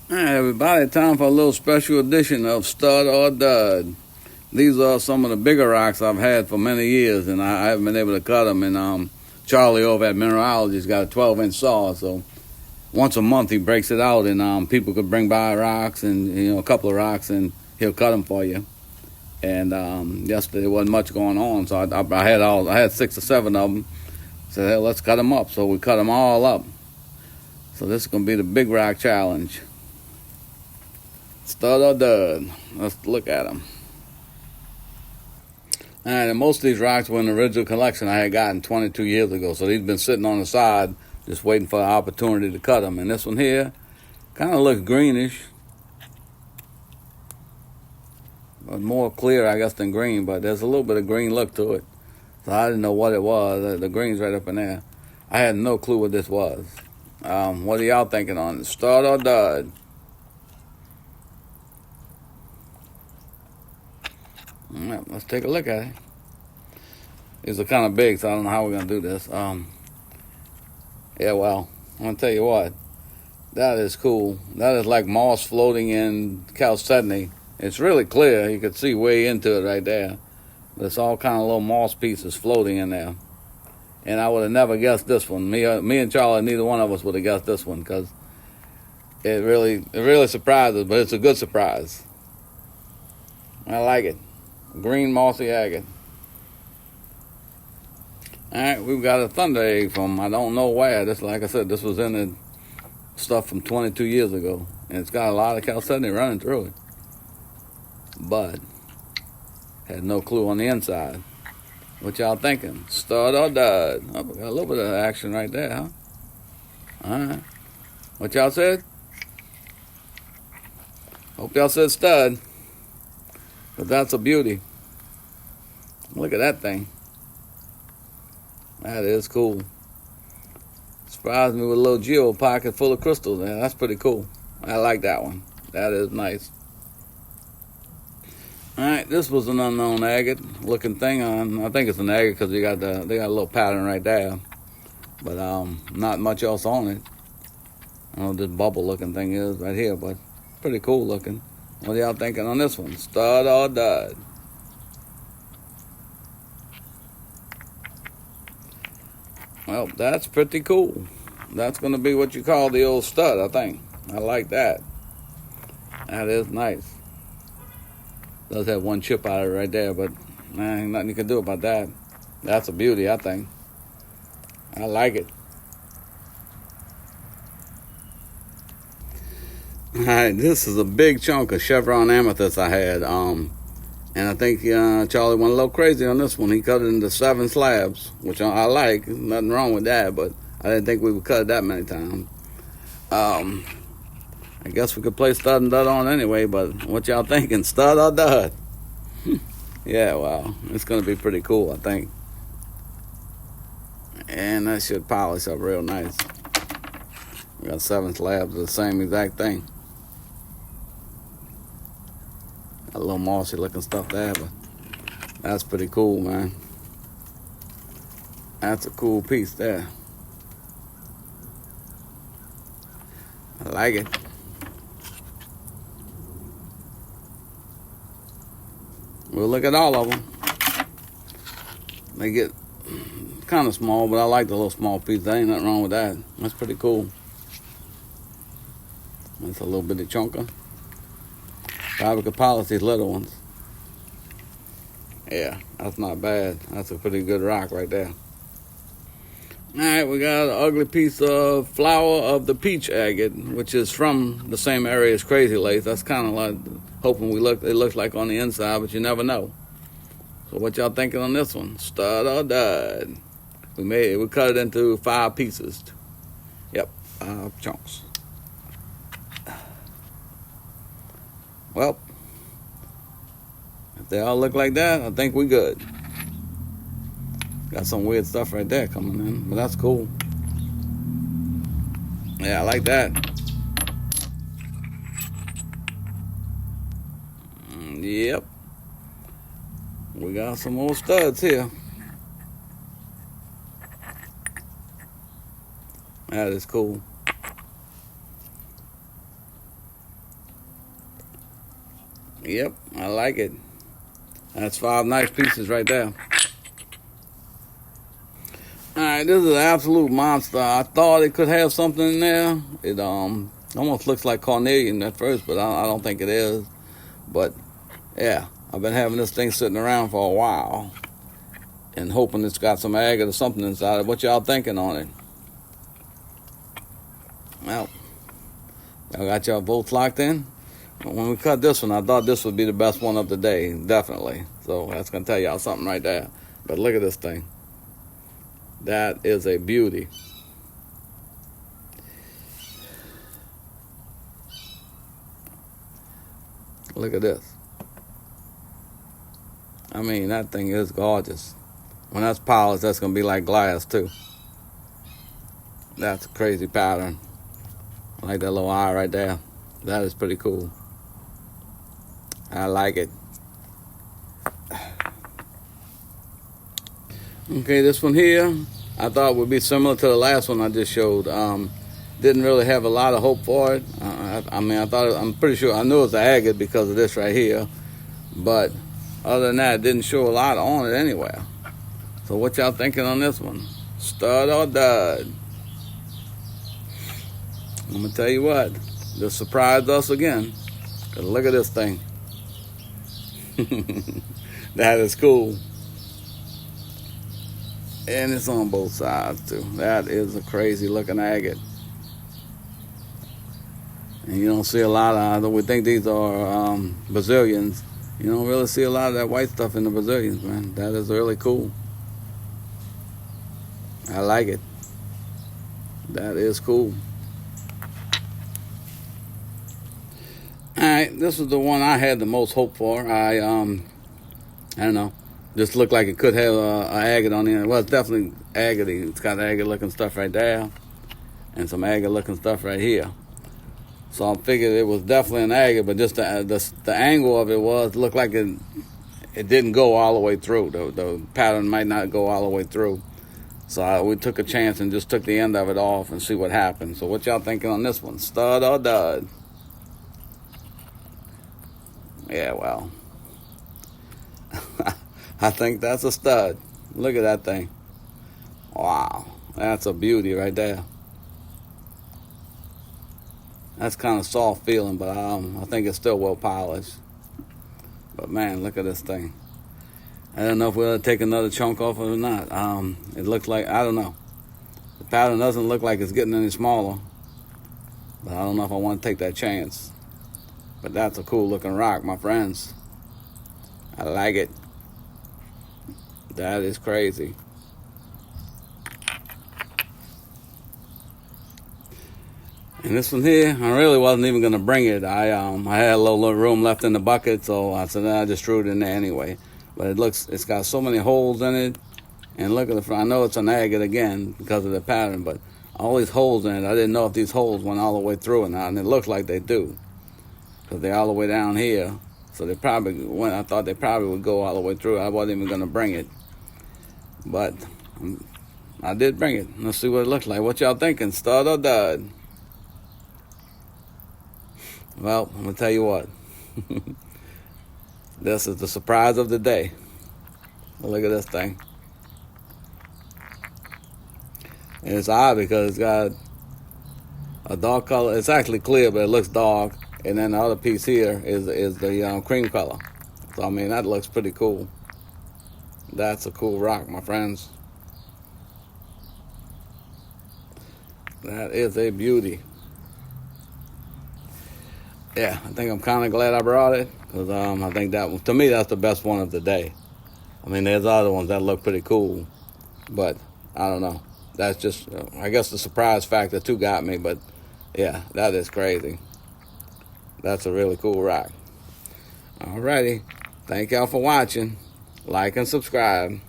All right, everybody, time for a little special edition of Stud or Dud. These are some of the bigger rocks I've had for many years, and I haven't been able to cut them. And Charlie over at Mineralogie's got a 12-inch saw, so once a month he breaks it out, and people could bring by rocks and a couple of rocks, and he'll cut them for you. And yesterday there wasn't much going on, so I had 6 or 7 of them. Said, hey, let's cut them up. So we cut them all up. So this is gonna be the big rock challenge. Stud or dud? Let's look at them. All right, and most of these rocks were in the original collection I had gotten 22 years ago, so these have been sitting on the side just waiting for an opportunity to cut them. And this one here kind of looks greenish, but more clear, I guess, than green, but there's a little bit of green look to it. So I didn't know what it was. The green's right up in there. I had no clue what this was. What are y'all thinking on it? Stud or dud? All right, let's take a look at it. These are kind of big, so I don't know how we're going to do this. Yeah, well, I'm going to tell you what. That is cool. That is like moss floating in chalcedony. It's really clear. You can see way into it right there. But it's all kind of little moss pieces floating in there. And I would have never guessed this one. Me and Charlie, neither one of us would have guessed this one because it really surprised us, but it's a good surprise. I like it. Green mossy agate. All right, we've got a thunder egg from I don't know where. This, like I said, this was in the stuff from 22 years ago, and it's got a lot of chalcedony running through it. But had no clue on the inside. What y'all thinking? Stud or dud? Oh, we got a little bit of action right there, huh? All right. What y'all said? Hope y'all said stud. But that's a beauty. Look at that thing. That is cool. Surprised me with a little geo pocket full of crystals there. That's pretty cool. I like that one. That is nice. All right, this was an unknown agate looking thing. I think it's an agate because they got a little pattern right there, but not much else on it. I don't know what this bubble looking thing is right here, but pretty cool looking. What are y'all thinking on this one? Stud or dud? Well, that's pretty cool. That's going to be what you call the old stud, I think. I like that. That is nice. Does have one chip out of it right there, but ain't nothing you can do about that. That's a beauty, I think. I like it. All right, this is a big chunk of Chevron amethyst I had. And I think Charlie went a little crazy on this one. He cut it into 7 slabs, which I like. Nothing wrong with that, but I didn't think we would cut it that many times. I guess we could play stud and dud on anyway, but what y'all thinking? Stud or dud? Yeah, well, it's going to be pretty cool, I think. And that should polish up real nice. We got 7 slabs of the same exact thing. Got a little mossy looking stuff there, but that's pretty cool, man. That's a cool piece there. I like it. We'll look at all of them. They get kind of small, but I like the little small piece. There ain't nothing wrong with that. That's pretty cool. That's a little bitty chunker. Probably could polish these little ones. Yeah, that's not bad. That's a pretty good rock right there. All right, we got an ugly piece of flower of the peach agate, which is from the same area as Crazy Lace. That's kind of like hoping it looks like on the inside, but you never know. So what y'all thinking on this one? Stud or dud? We cut it into 5 pieces. Yep, 5 chunks. Well, if they all look like that, I think we good. Got some weird stuff right there coming in, but that's cool. Yeah, I like that. Yep. We got some more studs here. That is cool. Yep, I like it. That's 5 nice pieces right there. Alright, this is an absolute monster. I thought it could have something in there. It almost looks like carnelian at first, but I don't think it is. But yeah, I've been having this thing sitting around for a while and hoping it's got some agate or something inside it. What y'all thinking on it? Well, y'all got y'all votes locked in? When we cut this one, I thought this would be the best one of the day, definitely. So that's going to tell y'all something right there. But look at this thing. That is a beauty. Look at this. I mean, that thing is gorgeous. When that's polished, that's going to be like glass, too. That's a crazy pattern. I like that little eye right there. That is pretty cool. I like it. Okay, this one here, I thought would be similar to the last one I just showed. Didn't really have a lot of hope for it. I'm pretty sure, I knew it was an agate because of this right here. But other than that, it didn't show a lot on it anywhere. So what y'all thinking on this one? Stud or dud? I'm going to tell you what, this surprised us again. 'Cause look at this thing. That is cool. And it's on both sides too. That is a crazy looking agate. And you don't see a lot of, we think these are Brazilians. You don't really see a lot of that white stuff in the Brazilians, man. That is really cool. I like it. That is cool. Alright, this is the one I had the most hope for. I don't know. Just looked like it could have a agate on it. Well, it's definitely agate. It's got agate looking stuff right there. And some agate looking stuff right here. So I figured it was definitely an agate, but just the angle of it looked like it didn't go all the way through. The pattern might not go all the way through. So we took a chance and just took the end of it off and see what happened. So what y'all thinking on this one? Stud or dud? Yeah, well, I think that's a stud. Look at that thing. Wow, that's a beauty right there. That's kind of soft feeling, but I think it's still well polished. But man, look at this thing. I don't know if we'll take another chunk off of it or not. It looks like, I don't know. The pattern doesn't look like it's getting any smaller. But I don't know if I want to take that chance. But that's a cool looking rock, my friends. I like it. That is crazy. And this one here, I really wasn't even gonna bring it. I had a little room left in the bucket, so I said I just threw it in there anyway. But it's got so many holes in it. And look at the front. I know it's an agate again because of the pattern, but all these holes in it, I didn't know if these holes went all the way through or not, and it looks like they do. Because they're all the way down here. So they probably went, I thought they probably would go all the way through. I wasn't even going to bring it. But I did bring it. Let's see what it looks like. What y'all thinking? Stud or dud? Well, I'm going to tell you what. This is the surprise of the day. Look at this thing. And it's odd because it's got a dark color. It's actually clear, but it looks dark. And then the other piece here is the cream color. So, I mean, that looks pretty cool. That's a cool rock, my friends. That is a beauty. Yeah, I think I'm kind of glad I brought it. Because I think to me, that's the best one of the day. I mean, there's other ones that look pretty cool. But, I don't know. That's just, I guess the surprise factor too got me. But, yeah, that is crazy. That's a really cool rock. Alrighty. Thank y'all for watching. Like and subscribe.